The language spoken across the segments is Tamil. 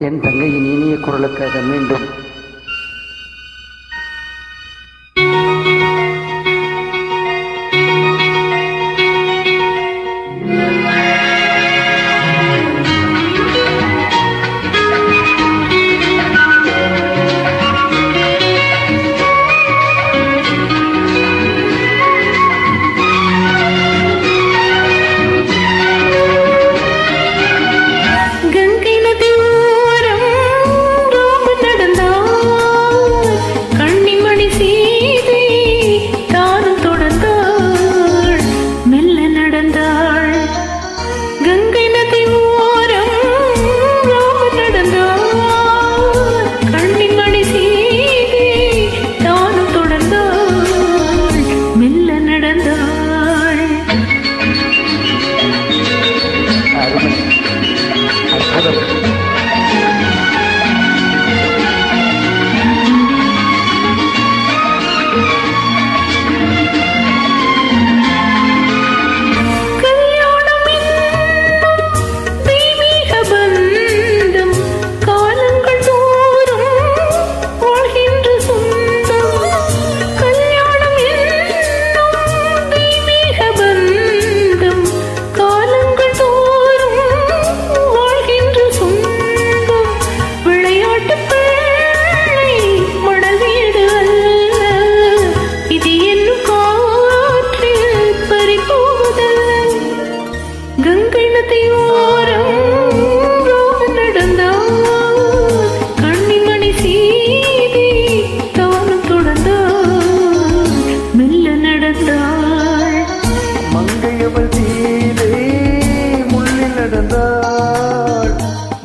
என் தங்கையின் இனிய குரலுக்காக மீண்டும்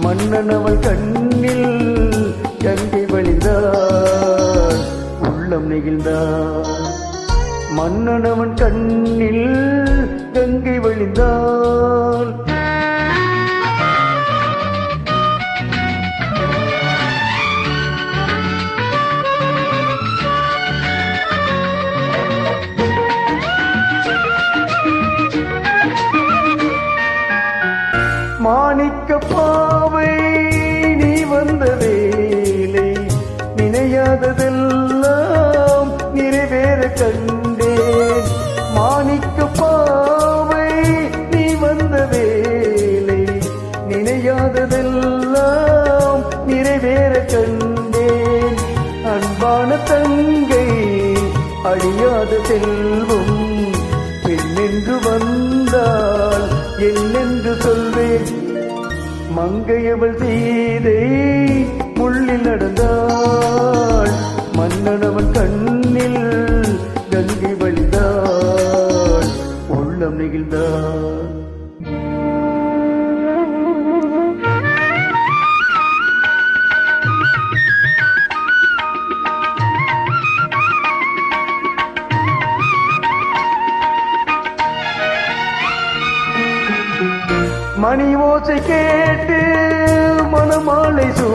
மன்னனவள் கண்ணில் கங்கை வழிந்தாள் உள்ளம் நெகிழ்ந்தாள். மன்னனவன் கண்ணில் கங்கை வழிந்தாள். மாணிக்க பாவை நீ வந்த வேலை நினையாததெல்லாம் நிறைவேற கண்டேன். மாணிக்க பாவை நீ வந்த வேலை நினையாததெல்லாம் நிறைவேற கண்டேன். அன்பான தங்கை அழியாத செல்வம் பெண்ணென்று வந்தால் என்னென்று சொல்வேன். மங்கையவள் சீதை முள்ளில் நடந்தாள். மன்னனவன் கண்ணில் கங்கை வழிந்தாள் உள்ளம் நெகிழ்ந்தாள். மணி ஓசை கேட்டு மணமாலை சூ